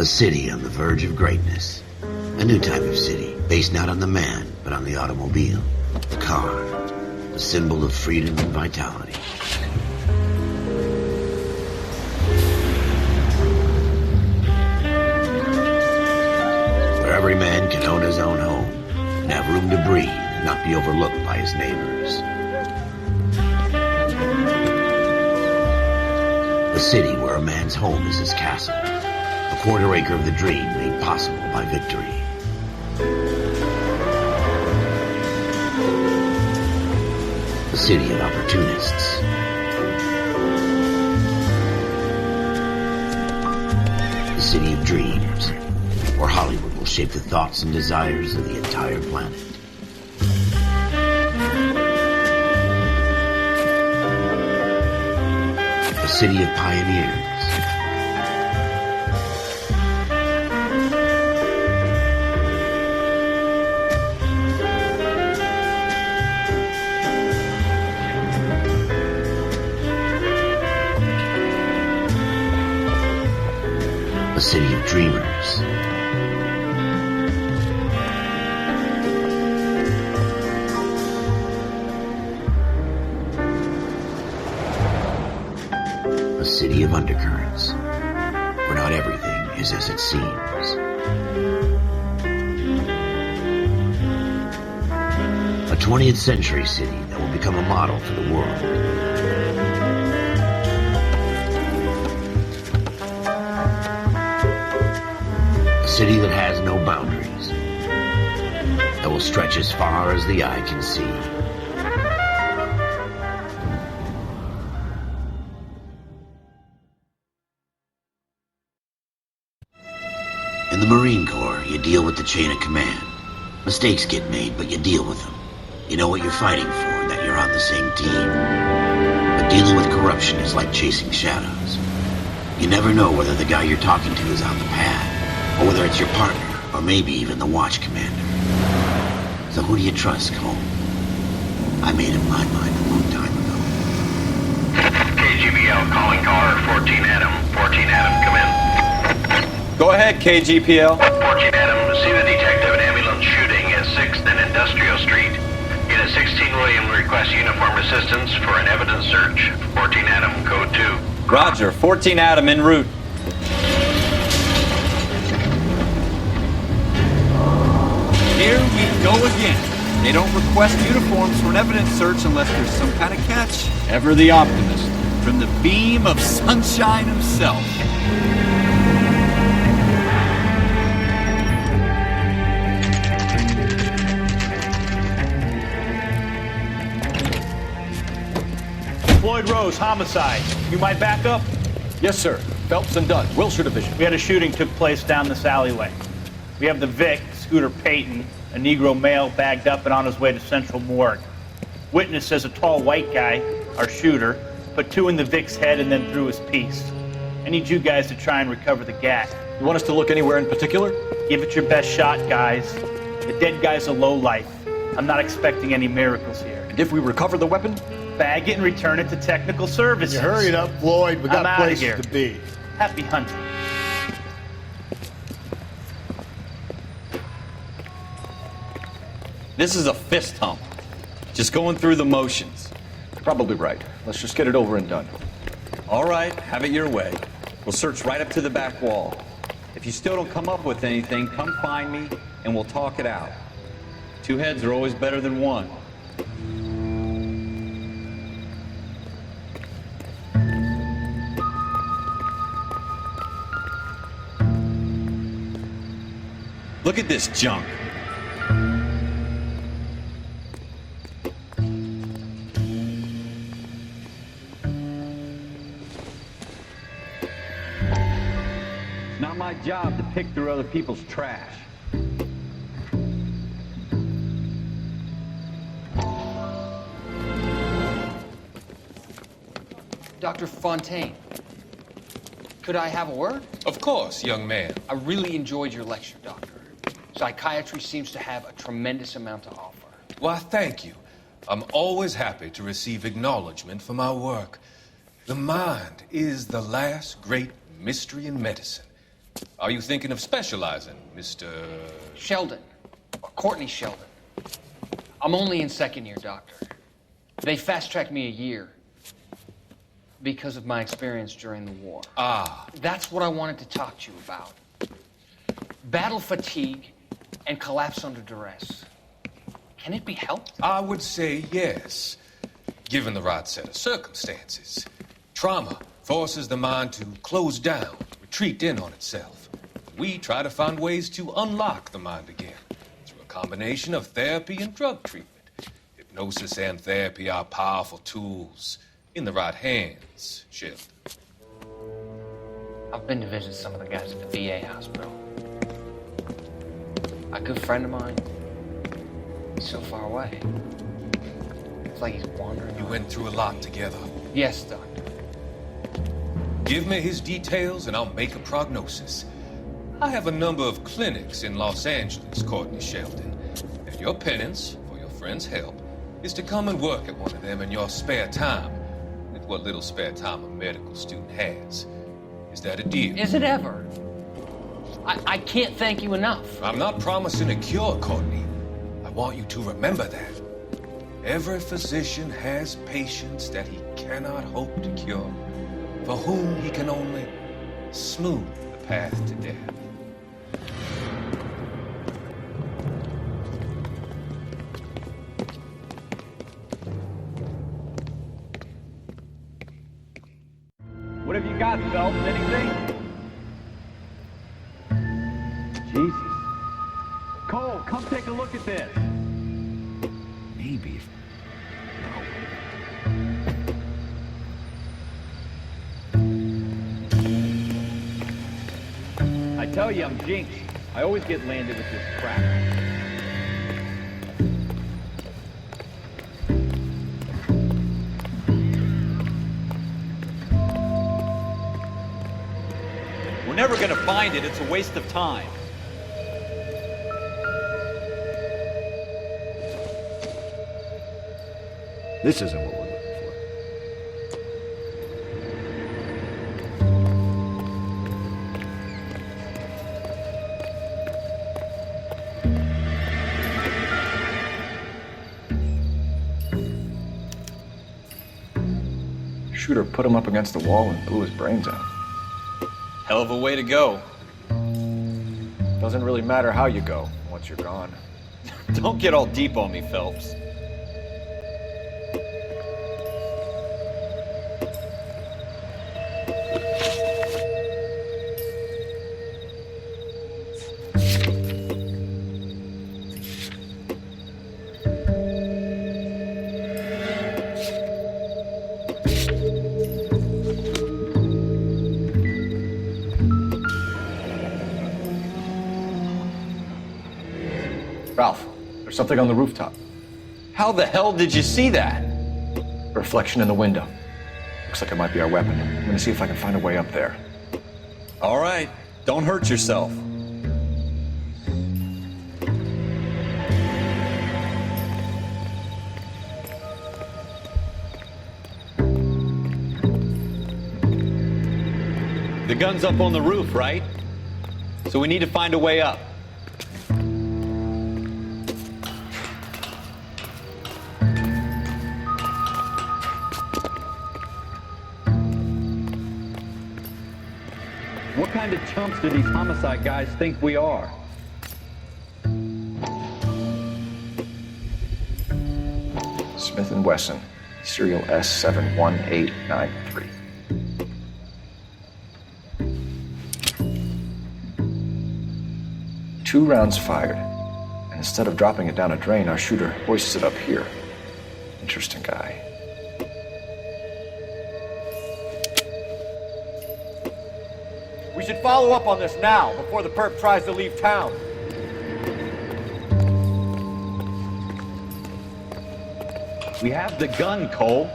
city on the verge of greatness. A new type of city, based not on the man, but on the automobile. The car, the symbol of freedom and vitality. Where every man can own his own home, and have room to breathe, and not be overlooked by his neighbors. A city where a man's home is his castle. A quarter acre of the dream made possible by victory. A city of opportunists. A city of dreams, where Hollywood will shape the thoughts and desires of the entire planet. A city of pioneers. A city of dreamers. A city of undercurrents, where not everything is as it seems. A 20th century city that will become a model for the world. A city that has no boundaries, that will stretch as far as the eye can see. In the Marine Corps, you deal with the chain of command. Mistakes get made, but you deal with them. You know what you're fighting for, and that you're on the same team. But dealing with corruption is like chasing shadows. You never know whether the guy you're talking to is on the pad, or whether it's your partner, or maybe even the watch commander. So who do you trust, Cole? I made up my mind a long time ago. KGBL calling caller 14 Adam. 14 Adam, come in. Go ahead, KGPL. 14 Adam, see the detective and ambulance shooting at 6th and Industrial Street. Unit 16 William requests uniform assistance for an evidence search. 14 Adam, code 2. Roger, 14 Adam en route. Here we go again. They don't request uniforms for an evidence search unless there's some kind of catch. Ever the optimist. From the beam of sunshine himself. Floyd Rose, homicide. You might back up? Yes, sir. Phelps and Dunn, Wilshire Division. We had a shooting took place down this alleyway. We have the Vic, Scooter Payton, a Negro male bagged up and on his way to Central Morgue. Witness says a tall white guy, our shooter, put 2 in the Vic's head and then threw his piece. I need you guys to try and recover the gat. You want us to look anywhere in particular? Give it your best shot, guys. The dead guy's a lowlife. I'm not expecting any miracles here. And if we recover the weapon? Bag it and return it to technical services. You hurry it up, Floyd. We got I'm outta places here. to be. Happy hunting. This is a fist hump. Just going through the motions. Probably right. Let's just get it over and done. All right, have it your way. We'll search right up to the back wall. If you still don't come up with anything, come find me and we'll talk it out. 2 heads are always better than 1. Look at this junk. It's not my job to pick through other people's trash. Dr. Fontaine, could I have a word? Of course, young man. I really enjoyed your lecture, Doctor. Psychiatry seems to have a tremendous amount to offer. Why, thank you. I'm always happy to receive acknowledgement for my work. The mind is the last great mystery in medicine. Are you thinking of specializing, Mr. Sheldon. Or Courtney Sheldon. I'm only in second year, Doctor. They fast-tracked me a year because of my experience during the war. Ah. That's what I wanted to talk to you about. Battle fatigue and collapse under duress. Can it be helped? I would say yes, given the right set of circumstances. Trauma forces the mind to close down, retreat in on itself. We try to find ways to unlock the mind again through a combination of therapy and drug treatment. Hypnosis and therapy are powerful tools in the right hands, Sheldon. I've been to visit some of the guys at the VA hospital. A good friend of mine, he's so far away. It's like he's wandering. You went through a lot together. Yes, Doctor. Give me his details and I'll make a prognosis. I have a number of clinics in Los Angeles, Courtney Sheldon, and your penance, for your friend's help, is to come and work at one of them in your spare time, with what little spare time a medical student has. Is that a deal? Is it ever? I can't thank you enough. I'm not promising a cure, Courtney. I want you to remember that. Every physician has patients that he cannot hope to cure, for whom he can only smooth the path to death. What have you got, Phelps? Anything? Jesus. Cole, come take a look at this. Maybe. I tell you, I'm jinxed. I always get landed with this crap. We're never gonna find it. It's a waste of time. This isn't what we're looking for. Shooter put him up against the wall and blew his brains out. Hell of a way to go. Doesn't really matter how you go once you're gone. Don't get all deep on me, Phelps. Ralph, there's something on the rooftop. How the hell did you see that? A reflection in the window. Looks like it might be our weapon. I'm gonna see if I can find a way up there. All right, don't hurt yourself. The gun's up on the roof, right? So we need to find a way up. What kind of chumps do these homicide guys think we are? Smith & Wesson, serial S71893. Two rounds fired, and instead of dropping it down a drain, our shooter hoists it up here. Interesting guy. We should follow up on this now, before the perp tries to leave town. We have the gun, Cole.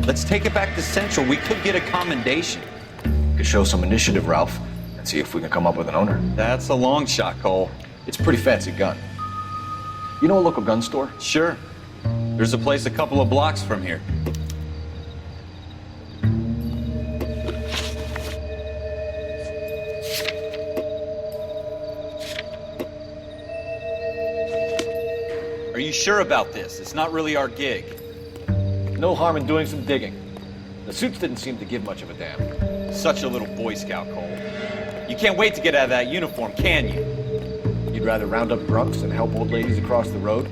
Let's take it back to Central. We could get a commendation. Could show some initiative, Ralph, and see if we can come up with an owner. That's a long shot, Cole. It's a pretty fancy gun. You know a local gun store? Sure. There's a place a couple of blocks from here. Are you sure about this? It's not really our gig. No harm in doing some digging. The suits didn't seem to give much of a damn. Such a little Boy Scout, Cole. You can't wait to get out of that uniform, can you? You'd rather round up drunks than help old ladies across the road?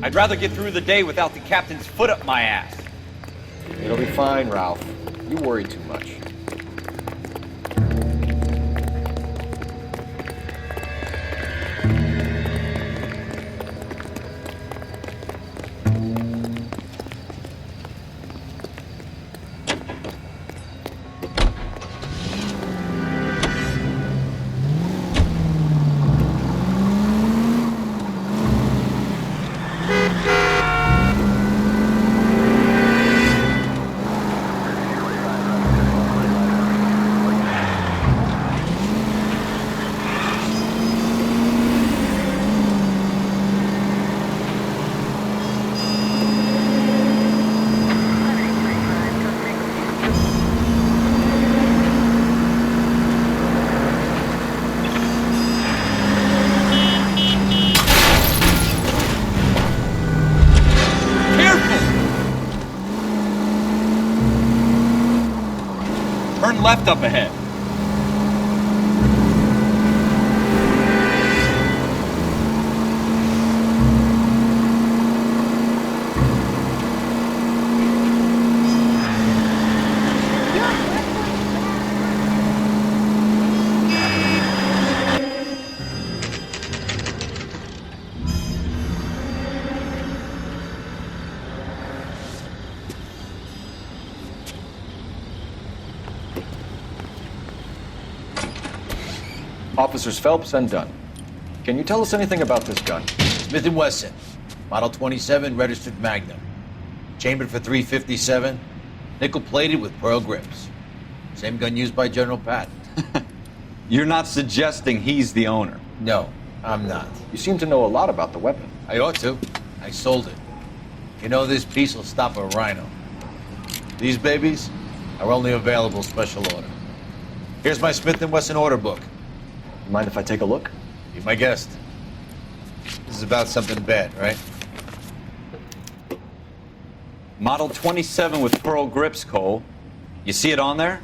I'd rather get through the day without the captain's foot up my ass. It'll be fine, Ralph. You worry too much. Turn left up ahead. Officers Phelps and Dunn. Can you tell us anything about this gun? Smith & Wesson, Model 27, registered Magnum. Chambered for .357, nickel-plated with pearl grips. Same gun used by General Patton. You're not suggesting he's the owner? No, I'm not. You seem to know a lot about the weapon. I ought to. I sold it. You know, this piece will stop a rhino. These babies are only available special order. Here's my Smith & Wesson order book. Mind if I take a look? Be my guest. This is about something bad, right? Model 27 with pearl grips, Cole. You see it on there?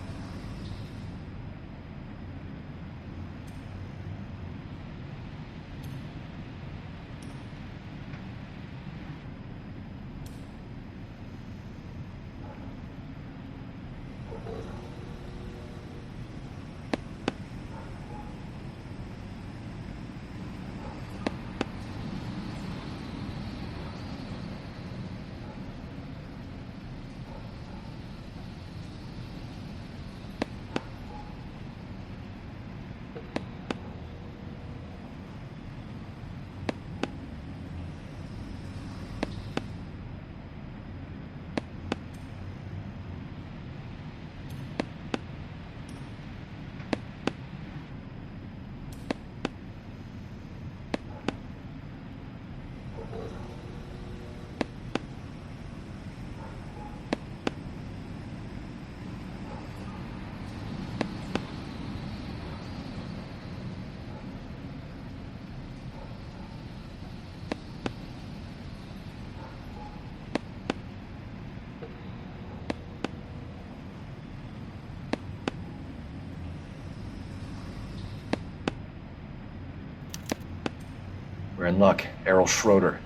We're in luck. Errol Schroeder,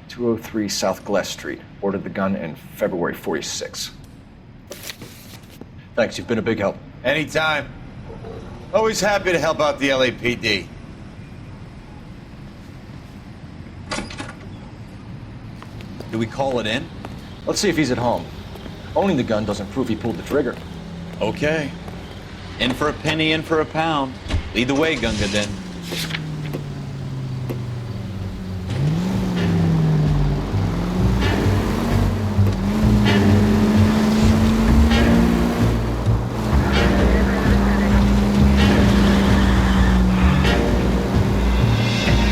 203 South Glass Street. Ordered the gun in February '46. Thanks, you've been a big help. Anytime. Always happy to help out the LAPD. Do we call it in? Let's see if he's at home. Owning the gun doesn't prove he pulled the trigger. Okay. In for a penny, in for a pound. Lead the way, Gunga Din.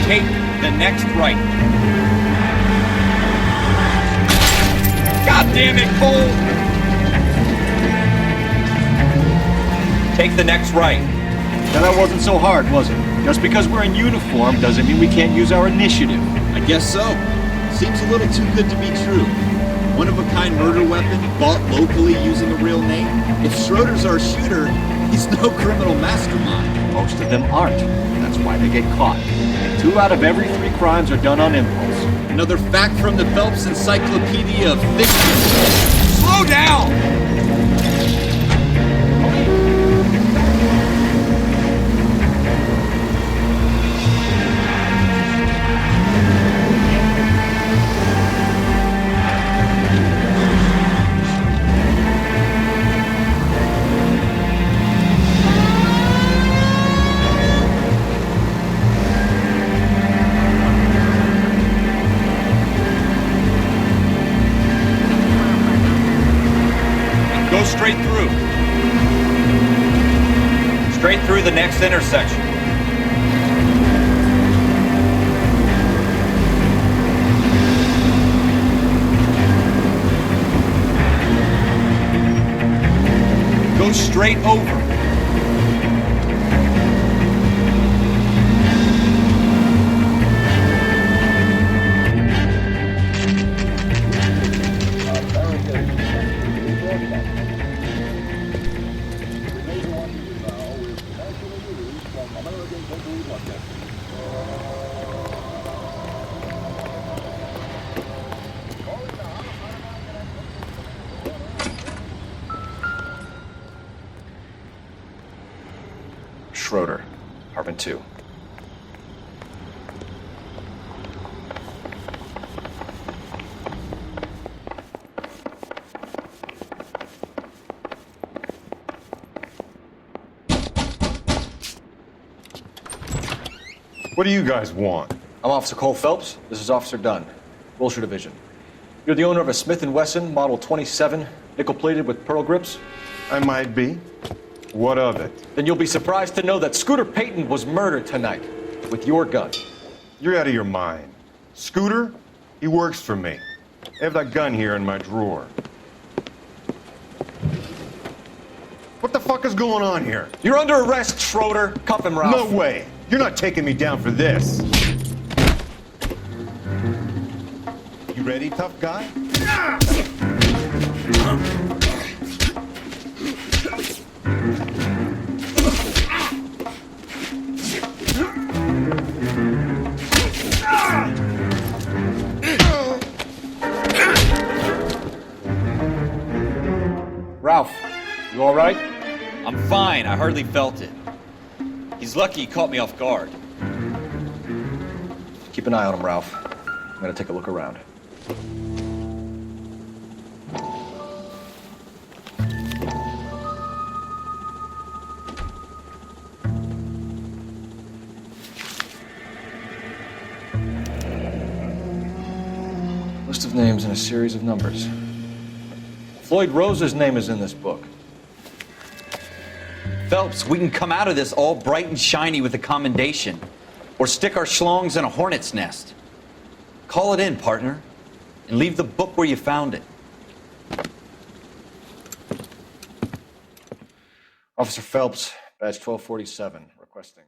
Take the next right. God damn it, Cole! Take the next right. Now that wasn't so hard, was it? Just because we're in uniform doesn't mean we can't use our initiative. I guess so. Seems a little too good to be true. One-of-a-kind murder weapon bought locally using a real name? If Schroeder's our shooter, he's no criminal mastermind. Most of them aren't. That's why they get caught. And 2 out of every 3 crimes are done on impulse. Another fact from the Phelps Encyclopedia of Fiction. Slow down! Go straight through. Straight through the next intersection. Go straight over. Schroeder, apartment 2. What do you guys want? I'm Officer Cole Phelps. This is Officer Dunn, Wilshire Division. You're the owner of a Smith & Wesson Model 27, nickel-plated with pearl grips? I might be. What of it? Then you'll be surprised to know that Scooter Payton was murdered tonight with your gun. You're out of your mind. Scooter? He works for me. I have that gun here in my drawer. What the fuck is going on here? You're under arrest, Schroeder. Cuff him, Ralph. No way. You're not taking me down for this. You ready, tough guy? Ralph, you all right? I'm fine. I hardly felt it. He's lucky he caught me off guard. Keep an eye on him, Ralph. I'm gonna take a look around. List of names and a series of numbers. Floyd Rose's name is in this book. Phelps, we can come out of this all bright and shiny with a commendation. Or stick our schlongs in a hornet's nest. Call it in, partner. And leave the book where you found it. Officer Phelps, badge 1247, requesting.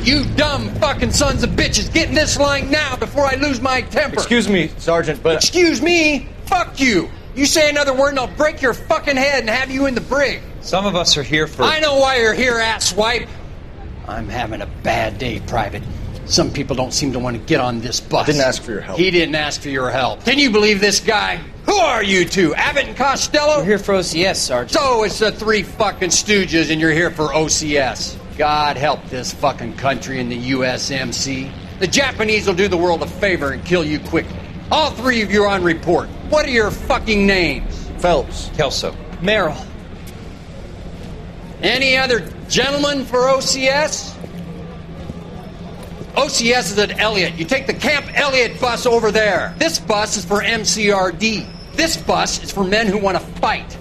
You dumb fucking sons of bitches, get in this line now before I lose my temper. Excuse me, Sergeant, but... Excuse me? Fuck you. You say another word and I'll break your fucking head and have you in the brig. Some of us are here for... I know why you're here, asswipe. I'm having a bad day, Private. Some people don't seem to want to get on this bus. I didn't ask for your help. He didn't ask for your help. Can you believe this guy? Who are you two? Abbott and Costello? We're here for OCS, Sergeant. So it's the three fucking stooges and you're here for OCS. God help this fucking country and the USMC. The Japanese will do the world a favor and kill you quickly. All three of you are on report. What are your fucking names? Phelps. Kelso. Merrill. Any other gentlemen for OCS? OCS is at Elliott. You take the Camp Elliott bus over there. This bus is for MCRD. This bus is for men who want to fight.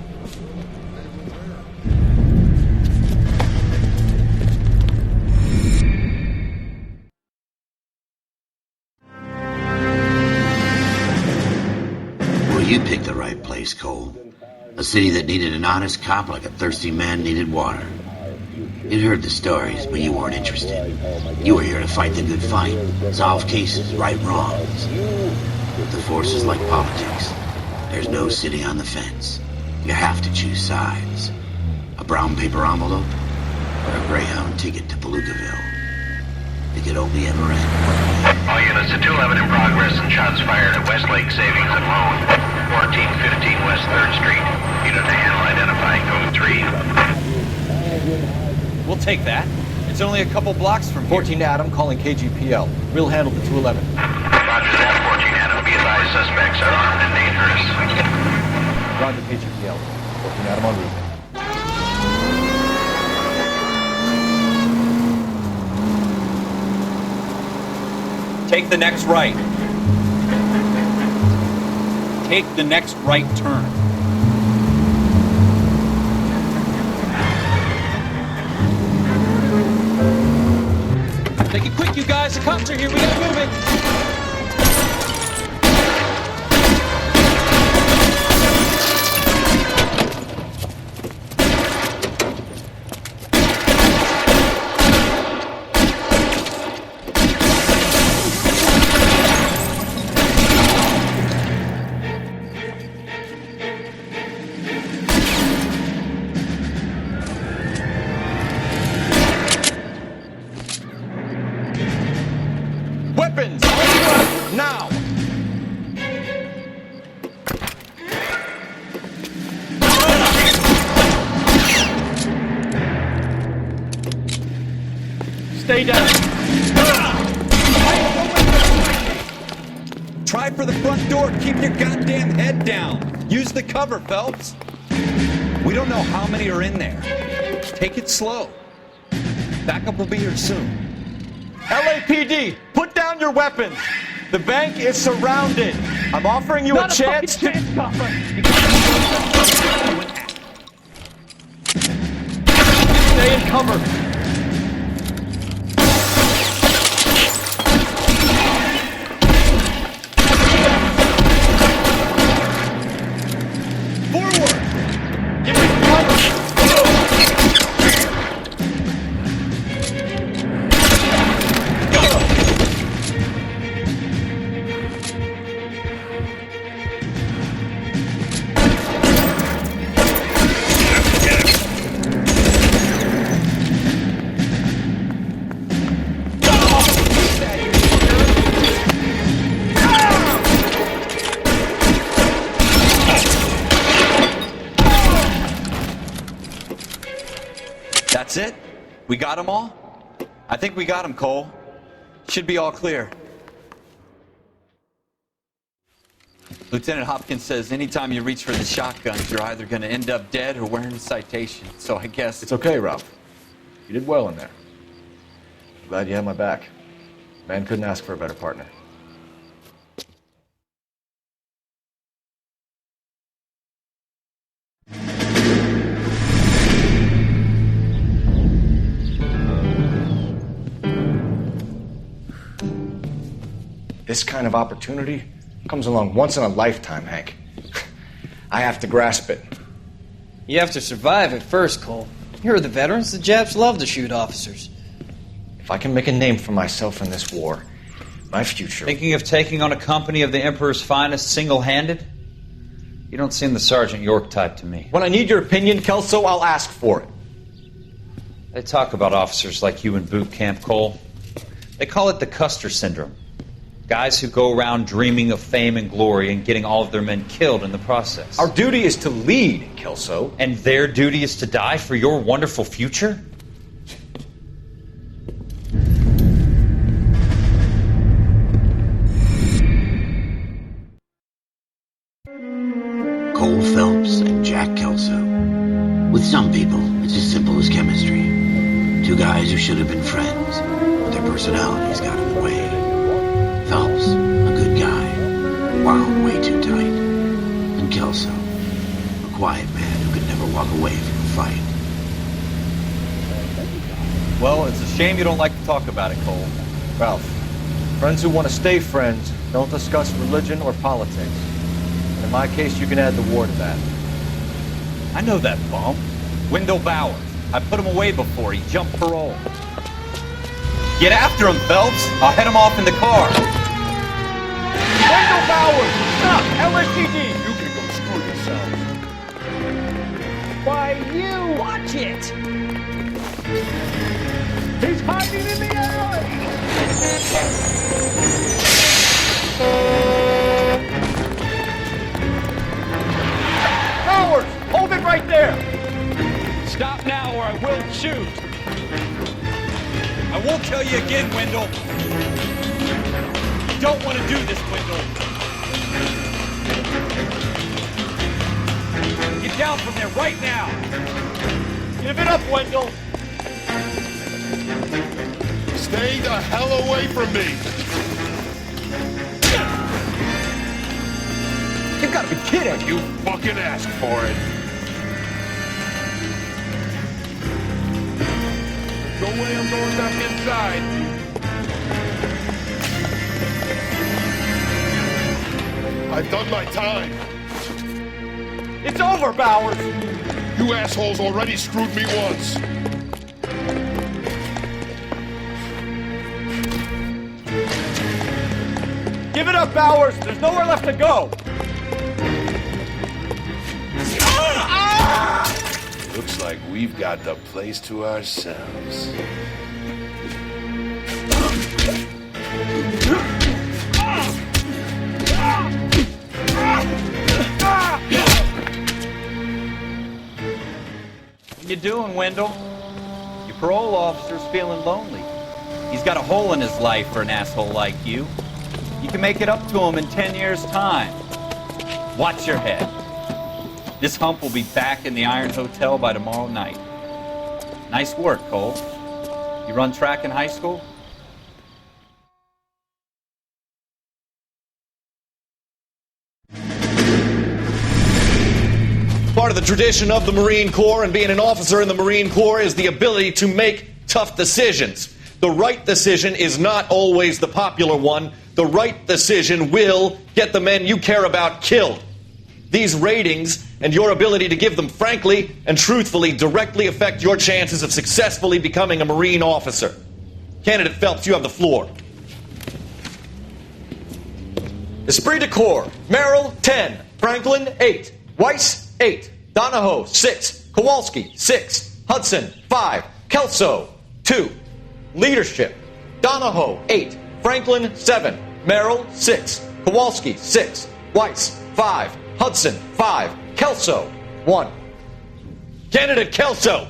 Well, you picked the right place, Cole. A city that needed an honest cop like a thirsty man needed water. You'd heard the stories, but you weren't interested. You were here to fight the good fight, solve cases, right wrongs. The force is like politics. There's no sitting on the fence. You have to choose sides. A brown paper envelope or a Greyhound ticket to Palookaville. It could only ever end. All units at 211 in progress and shots fired at Westlake Savings and Loan, 1415 West 3rd Street. Unit to handle identifying code 3. We'll take that. It's only a couple blocks from here. 14 Adam calling KGPL. We'll handle the 211. Roger that, 14 Adam. Be advised, suspects are armed and dangerous. Roger KGPL. 14 Adam en route. Take the next right. Take the next right turn. Make it quick, you guys. The cops are here. We gotta move it. Weapons! Now! Stay down. Try for the front door. Keep your goddamn head down. Use the cover, Phelps. We don't know how many are in there. Take it slow. Backup will be here soon. LAPD, put down your weapons. The bank is surrounded. I'm offering you a chance to... Stay in cover. Forward! Give me cover! That's it? We got them all? I think we got them, Cole. Should be all clear. Lieutenant Hopkins says anytime you reach for the shotguns, you're either going to end up dead or wearing a citation. So I guess... It's okay, Ralph. You did well in there. I'm glad you had my back. Man couldn't ask for a better partner. This kind of opportunity comes along once in a lifetime, Hank. I have to grasp it. You have to survive it first, Cole. Here are the veterans. The Japs love to shoot officers. If I can make a name for myself in this war, my future... Thinking of taking on a company of the Emperor's finest single-handed? You don't seem the Sergeant York type to me. When I need your opinion, Kelso, I'll ask for it. They talk about officers like you in boot camp, Cole. They call it the Custer Syndrome. Guys who go around dreaming of fame and glory and getting all of their men killed in the process. Our duty is to lead, Kelso. And their duty is to die for your wonderful future? Cole Phelps and Jack Kelso. With some people, it's as simple as chemistry. Two guys who should have been friends, but their personalities got in the way. Phelps, a good guy, wound way too tight. And Kelso, a quiet man who could never walk away from a fight. Well, it's a shame you don't like to talk about it, Cole. Ralph, friends who want to stay friends don't discuss religion or politics. And in my case, you can add the war to that. I know that bum. Wendell Bowers. I put him away before he jumped parole. Get after him, Phelps. I'll head him off in the car. Wendell Bowers! Stop! LAPD! You can go screw yourself. Why, you! Watch it! He's hiding in the alley! Bowers! Hold it right there! Stop now or I will shoot! I won't tell you again, Wendell. You don't want to do this, Wendell. Get down from there right now. Give it up, Wendell! Stay the hell away from me! You've got to be kidding! You fucking asked for it! No way I'm going back inside! I've done my time! It's over, Bowers! You assholes already screwed me once! Give it up, Bowers! There's nowhere left to go! Looks like we've got the place to ourselves. What you doing, Wendell? Your parole officer's feeling lonely. He's got a hole in his life for an asshole like you. You can make it up to him in 10 years' time. Watch your head. This hump will be back in the Iron Hotel by tomorrow night. Nice work, Cole. You run track in high school? Part of the tradition of the Marine Corps and being an officer in the Marine Corps is the ability to make tough decisions. The right decision is not always the popular one. The right decision will get the men you care about killed. These ratings and your ability to give them frankly and truthfully directly affect your chances of successfully becoming a Marine officer. Candidate Phelps, you have the floor. Esprit de Corps, Merrill, 10. Franklin, 8. Weiss, 8. Donahoe, 6. Kowalski, 6. Hudson, 5. Kelso, 2. Leadership, Donahoe, 8. Franklin, 7. Merrill, 6. Kowalski, 6. Weiss, 5. Hudson, 5. Kelso, 1. Candidate Kelso!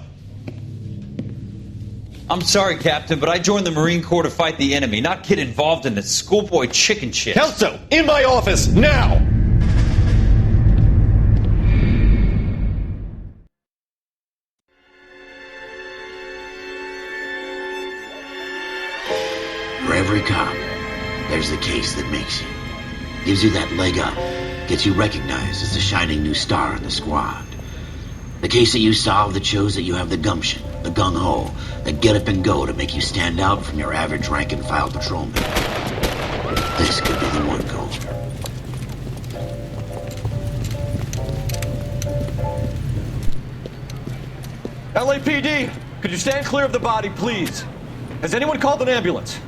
I'm sorry, Captain, but I joined the Marine Corps to fight the enemy, not get involved in this schoolboy chicken shit. Kelso, in my office, now! For every cop, there's the case that makes you. Gives you that leg up. Gets you recognized as the shining new star in the squad. The case that you solve that shows that you have the gumption, the gung-ho, the get up and go to make you stand out from your average rank-and-file patrolman. This could be the one, Cole. LAPD, could you stand clear of the body, please? Has anyone called an ambulance?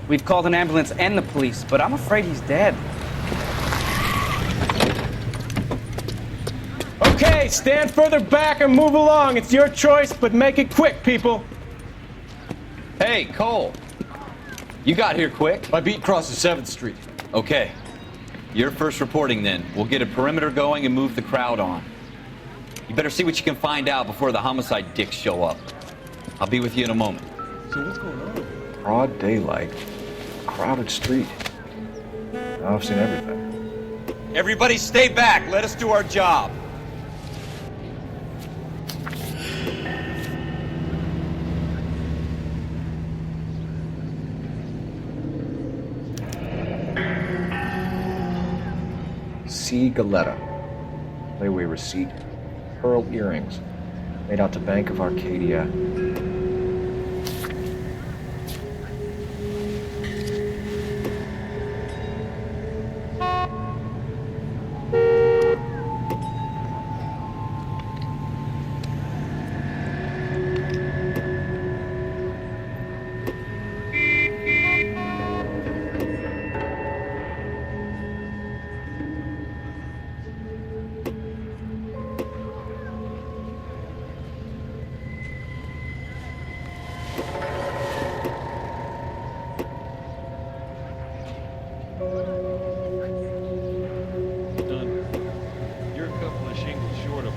We've called an ambulance and the police, but I'm afraid he's dead. Okay, stand further back and move along. It's your choice, but make it quick, people. Hey, Cole. You got here quick. My beat crosses 7th Street. Okay. You're first reporting then. We'll get a perimeter going and move the crowd on. You better see what you can find out before the homicide dicks show up. I'll be with you in a moment. So what's going on? Broad daylight. Crowded street. Now I've seen everything. Everybody stay back. Let us do our job. C. Galetta. Layaway receipt. Pearl earrings. Made out to Bank of Arcadia. You're a couple of shingles short of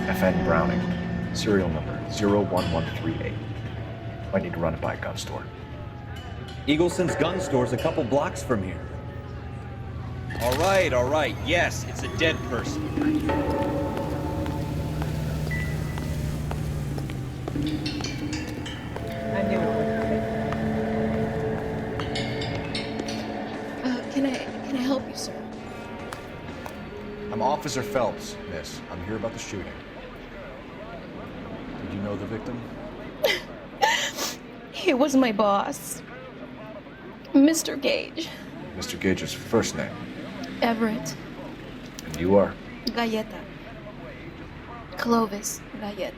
FN Browning. Serial number 01138. Might need to run it by a gun store. Eagleson's gun store's a couple blocks from here. All right. Yes, it's a dead person. Can I help you, sir? I'm Officer Phelps, miss. I'm here about the shooting. Did you know the victim? He was my boss, Mr. Gage. Mr. Gage's first name. Everett. And you are? Galleta. Clovis Galleta.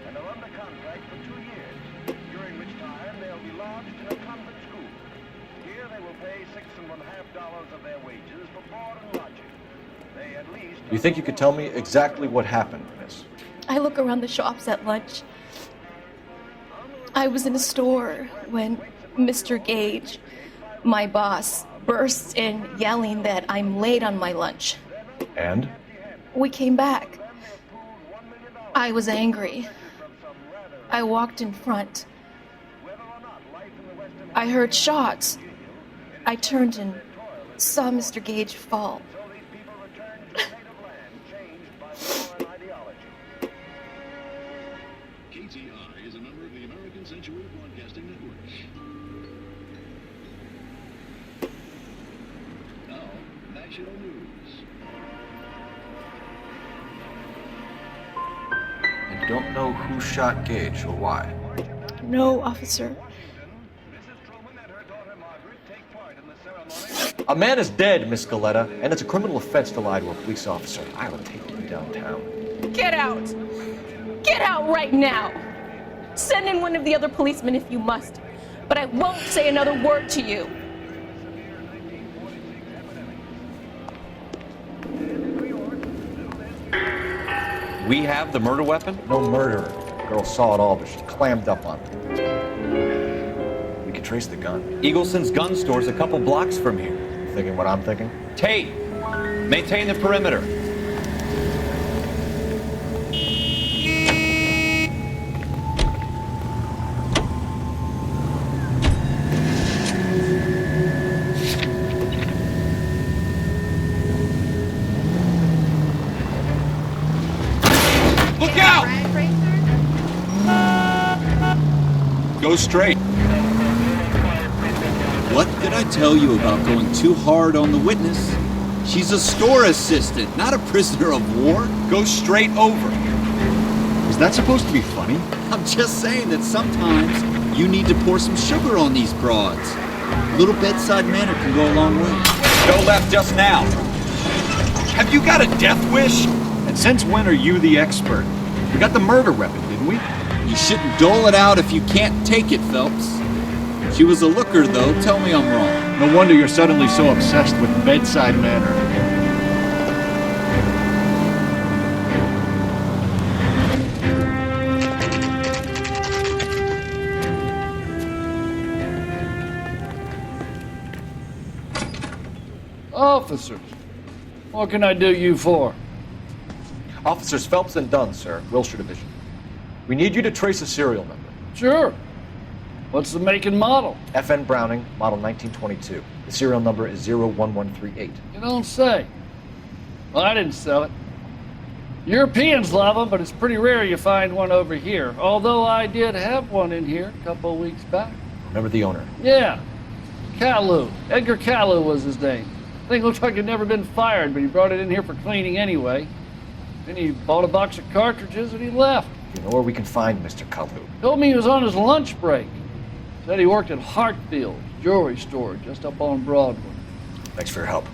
And are under contract for 2 years, during which time they'll be lodged in a convent school. Here they will pay $6.50 of their wages for board and lodging. They at least... You think you could tell me exactly what happened, miss? I look around the shops at lunch. I was in a store when Mr. Gage, my boss, bursts in yelling that I'm late on my lunch. And? We came back. I was angry. I walked in front. I heard shots. I turned and saw Mr. Gage fall. KTI is a member of the American Century Broadcasting Network. Now, national news. And you don't know who shot Gage or why? No, officer. A man is dead, Miss Galetta, and it's a criminal offense to lie to a police officer. I will take you downtown. Get out! Get out right now! Send in one of the other policemen if you must, but I won't say another word to you. We have the murder weapon? No murderer. The girl saw it all, but she clammed up on it. We can trace the gun. Eagleson's gun store's a couple blocks from here. You thinking what I'm thinking? Tate, maintain the perimeter. Look out! Go straight. What did I tell you about going too hard on the witness? She's a store assistant, not a prisoner of war. Go straight over. Is that supposed to be funny? I'm just saying that sometimes you need to pour some sugar on these broads. A little bedside manner can go a long way. Go left just now. Have you got a death wish? And since when are you the expert? We got the murder weapon, didn't we? You shouldn't dole it out if you can't take it, Phelps. She was a looker, though. Tell me I'm wrong. No wonder you're suddenly so obsessed with bedside manner. Officers, what can I do you for? Officers Phelps and Dunn, sir, Wilshire Division. We need you to trace a serial number. Sure. What's the make and model? FN Browning, model 1922. The serial number is 01138. You don't say. Well, I didn't sell it. Europeans love them, but it's pretty rare you find one over here. Although I did have one in here a couple of weeks back. Remember the owner? Yeah. Kalu. Edgar Kalu was his name. Thing looked like he'd never been fired, but he brought it in here for cleaning anyway. Then he bought a box of cartridges and he left. You know where we can find Mr. Kalu? Told me he was on his lunch break. Said he worked at Hartfield's jewelry store just up on Broadway. Thanks for your help.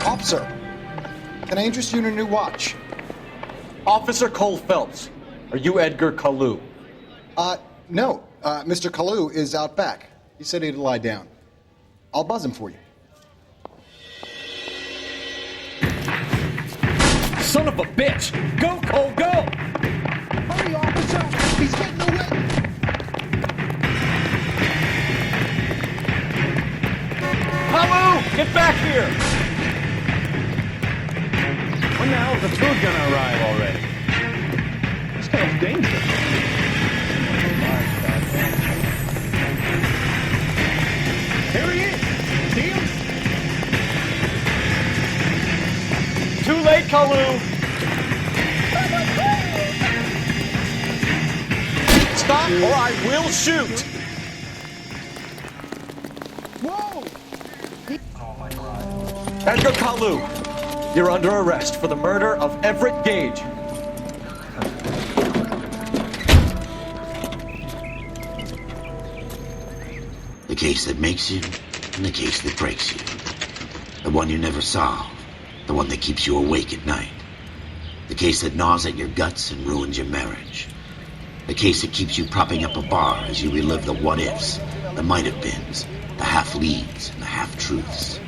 Officer, can I interest you in a new watch? Officer Cole Phelps, are you Edgar Kalu? No. Mr. Kalu is out back. He said he'd lie down. I'll buzz him for you. Son of a bitch! Go, Cole, go! Hurry, officer! He's getting away! Kalu, get back here! When the hell's the food gonna arrive already? This guy's dangerous. Here he is! See him? Too late, Kalu! Stop or I will shoot! Whoa! Edgar Kalu, you're under arrest for the murder of Everett Gage. The case that makes you, and the case that breaks you. The one you never solve, the one that keeps you awake at night. The case that gnaws at your guts and ruins your marriage. The case that keeps you propping up a bar as you relive the what-ifs, the might-have-beens, the half-leads, and the half-truths.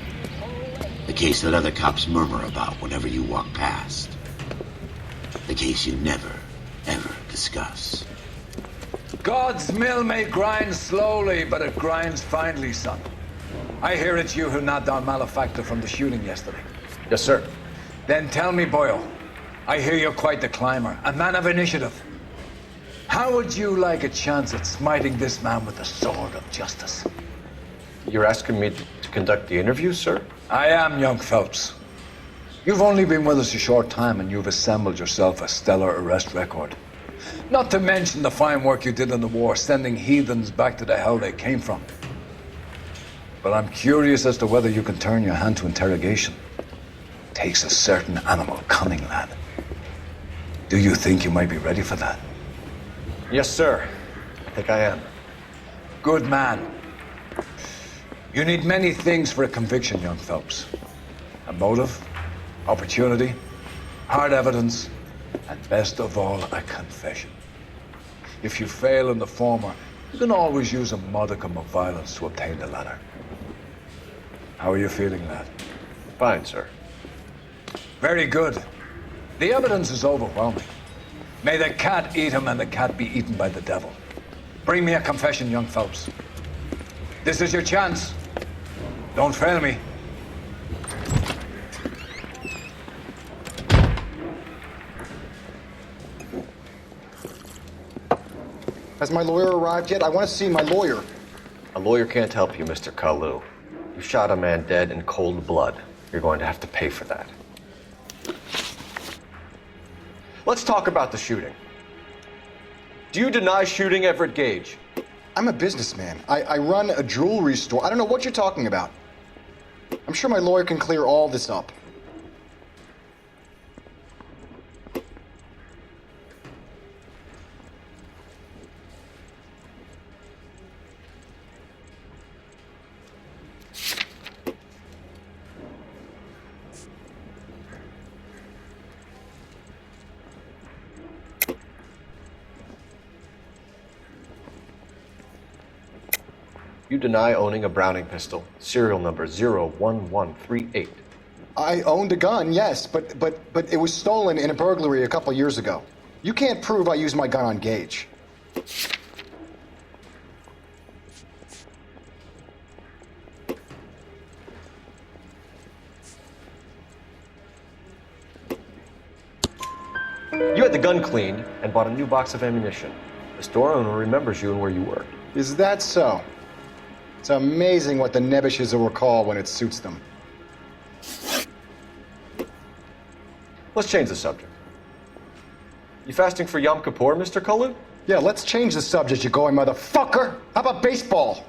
The case that other cops murmur about whenever you walk past. The case you never, ever discuss. God's mill may grind slowly, but it grinds finely, son. I hear it's you who knocked down Malefactor from the shooting yesterday. Yes, sir. Then tell me, Boyle, I hear you're quite the climber, a man of initiative. How would you like a chance at smiting this man with the sword of justice? You're asking me to conduct the interview, sir? I am, young Phelps. You've only been with us a short time and you've assembled yourself a stellar arrest record. Not to mention the fine work you did in the war, sending heathens back to the hell they came from. But I'm curious as to whether you can turn your hand to interrogation. Takes a certain animal cunning, lad. Do you think you might be ready for that? Yes, sir. I think I am. Good man. You need many things for a conviction, young Phelps. A motive, opportunity, hard evidence, and best of all, a confession. If you fail in the former, you can always use a modicum of violence to obtain the latter. How are you feeling, lad? Fine, sir. Very good. The evidence is overwhelming. May the cat eat him and the cat be eaten by the devil. Bring me a confession, young Phelps. This is your chance. Don't fail me. Has my lawyer arrived yet? I want to see my lawyer. A lawyer can't help you, Mr. Kalu. You shot a man dead in cold blood. You're going to have to pay for that. Let's talk about the shooting. Do you deny shooting Everett Gage? I'm a businessman. I run a jewelry store. I don't know what you're talking about. I'm sure my lawyer can clear all this up. You deny owning a Browning pistol, serial number 01138. I owned a gun, yes, but it was stolen in a burglary a couple years ago. You can't prove I used my gun on Gage. You had the gun cleaned and bought a new box of ammunition. The store owner remembers you and where you worked. Is that so? It's amazing what the Nebbishes will recall when it suits them. Let's change the subject. You fasting for Yom Kippur, Mr. Kalu? Yeah, let's change the subject, you going motherfucker! How about baseball?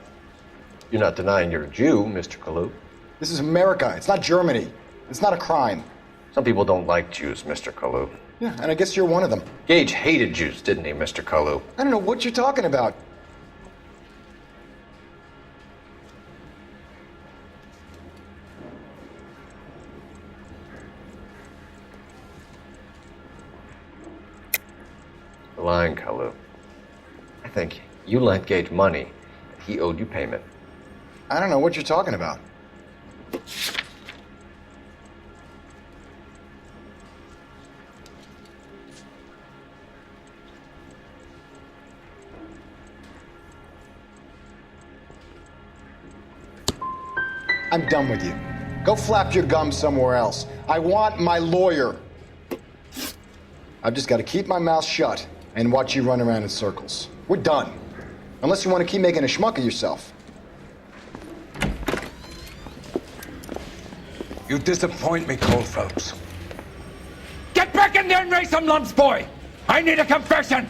You're not denying you're a Jew, Mr. Kalu. This is America, it's not Germany. It's not a crime. Some people don't like Jews, Mr. Kalu. Yeah, and I guess you're one of them. Gage hated Jews, didn't he, Mr. Kalu? I don't know what you're talking about. You're lying, Kalu. I think you lent Gage money, and he owed you payment. I don't know what you're talking about. I'm done with you. Go flap your gums somewhere else. I want my lawyer. I've just got to keep my mouth shut and watch you run around in circles. We're done. Unless you want to keep making a schmuck of yourself. You disappoint me, Cole Phelps. Get back in there and raise some lumps, boy! I need a confession!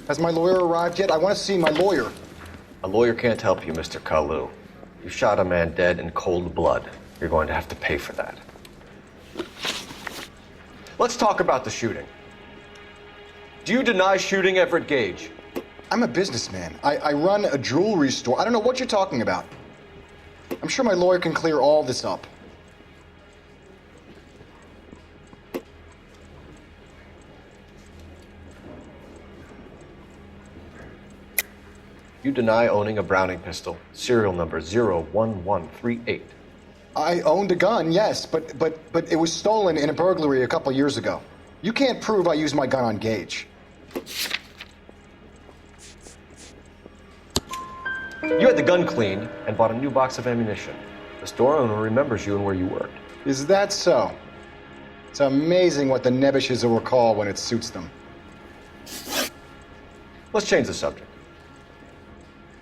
Has my lawyer arrived yet? I want to see my lawyer. A lawyer can't help you, Mr. Kalu. You shot a man dead in cold blood. You're going to have to pay for that. Let's talk about the shooting. Do you deny shooting Everett Gage? I'm a businessman. I run a jewelry store. I don't know what you're talking about. I'm sure my lawyer can clear all this up. You deny owning a Browning pistol, serial number 01138. I owned a gun, yes, but it was stolen in a burglary a couple years ago. You can't prove I used my gun on Gage. You had the gun cleaned and bought a new box of ammunition. The store owner remembers you and where you worked. Is that so? It's amazing what the Nebbishes will recall when it suits them. Let's change the subject.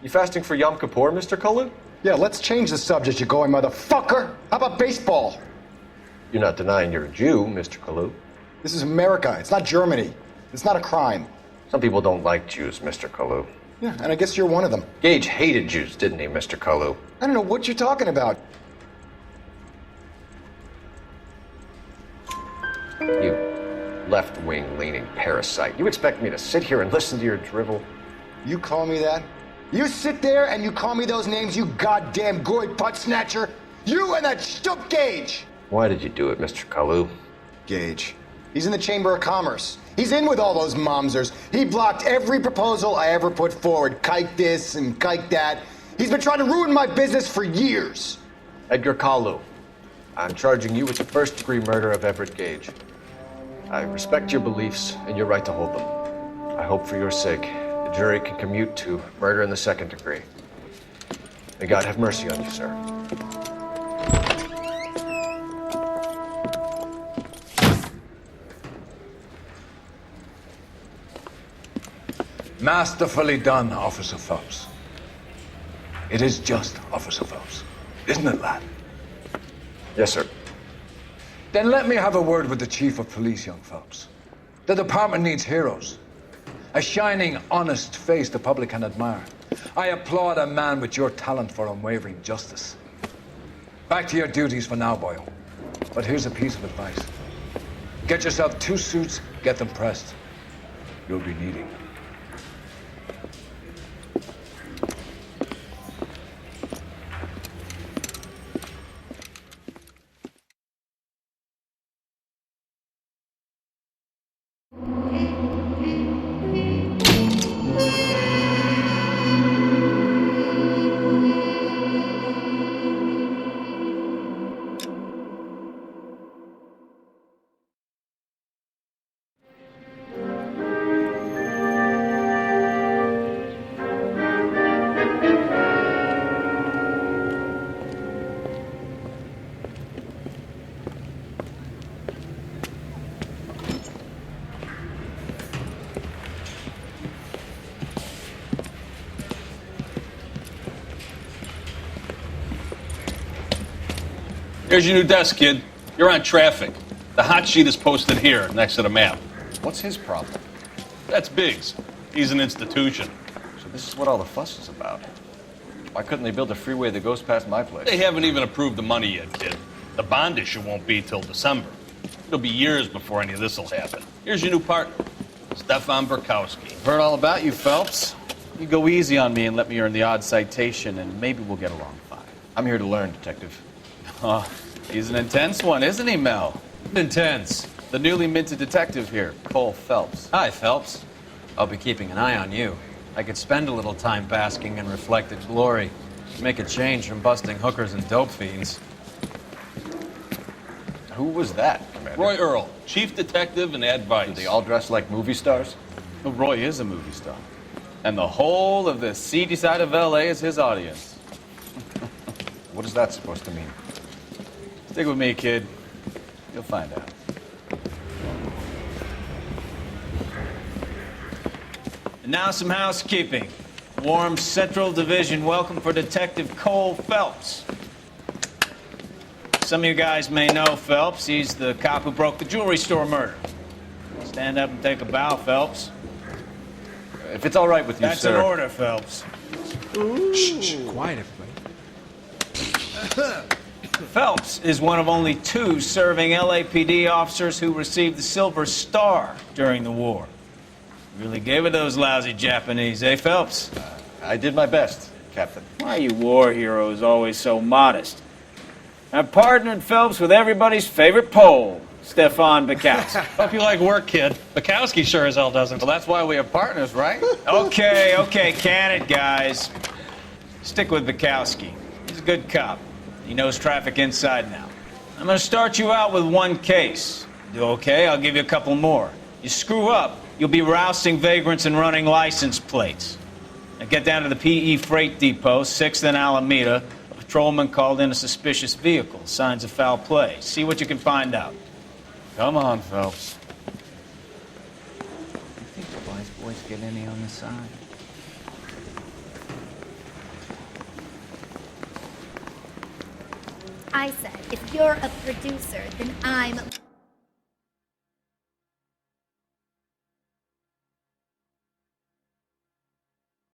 You fasting for Yom Kippur, Mr. Kalu? Yeah, let's change the subject, you going motherfucker! How about baseball? You're not denying you're a Jew, Mr. Kalu. This is America, it's not Germany. It's not a crime. Some people don't like Jews, Mr. Kalu. Yeah, and I guess you're one of them. Gage hated Jews, didn't he, Mr. Kalu? I don't know what you're talking about. You left-wing leaning parasite. You expect me to sit here and listen to your drivel? You call me that? You sit there and you call me those names, you goddamn goy putt snatcher? You and that stup Gage! Why did you do it, Mr. Kalu? Gage. He's in the Chamber of Commerce. He's in with all those momsers. He blocked every proposal I ever put forward. Kike this and kike that. He's been trying to ruin my business for years. Edgar Kalu, I'm charging you with the first-degree murder of Everett Gage. I respect your beliefs and your right to hold them. I hope for your sake the jury can commute to murder in the second degree. May God have mercy on you, sir. Masterfully done, Officer Phelps. It is just, Officer Phelps. Isn't it, lad? Yes, sir. Then let me have a word with the Chief of Police, young Phelps. The department needs heroes. A shining, honest face the public can admire. I applaud a man with your talent for unwavering justice. Back to your duties for now, boy. But here's a piece of advice. Get yourself 2 suits, get them pressed. You'll be needing them. Here's your new desk, kid. You're on traffic. The hot sheet is posted here, next to the map. What's his problem? That's Biggs. He's an institution. So this is what all the fuss is about. Why couldn't they build a freeway that goes past my place? They haven't even approved the money yet, kid. The bond issue won't be till December. It'll be years before any of this will happen. Here's your new partner, Stefan Burkowski. Heard all about you, Phelps. You go easy on me and let me earn the odd citation, and maybe we'll get along fine. I'm here to learn, Detective. Oh, he's an intense one, isn't he, Mel? Intense. The newly minted detective here, Cole Phelps. Hi, Phelps. I'll be keeping an eye on you. I could spend a little time basking in reflected glory. Make a change from busting hookers and dope fiends. Who was that, Commander? Roy Earl, chief detective and advice. Do they all dress like movie stars? Well, Roy is a movie star. And the whole of the seedy side of L.A. is his audience. What is that supposed to mean? Stick with me, kid. You'll find out. And now some housekeeping. Warm Central Division welcome for Detective Cole Phelps. Some of you guys may know Phelps. He's the cop who broke the jewelry store murder. Stand up and take a bow, Phelps. If it's all right with you, That's sir. an order, Phelps. Shh, quiet, everybody. Phelps is one of only 2 serving LAPD officers who received the Silver Star during the war. Really gave it those lousy Japanese, eh, Phelps? I did my best, Captain. Why are you war heroes always so modest? I've partnered Phelps with everybody's favorite Pole, Stefan Burkowski. Hope you like work, kid. Bukowski sure as hell doesn't. Well, that's why we have partners, right? Okay, can it, guys. Stick with Bukowski. He's a good cop. He knows traffic inside now. I'm gonna start you out with 1 case. Do okay? I'll give you a couple more. You screw up, you'll be rousting vagrants and running license plates. Now get down to the PE Freight Depot, 6th and Alameda. A patrolman called in a suspicious vehicle. Signs of foul play. See what you can find out. Come on, Phelps. You think the wise boys get any on the side? I said, if you're a producer, then I'm...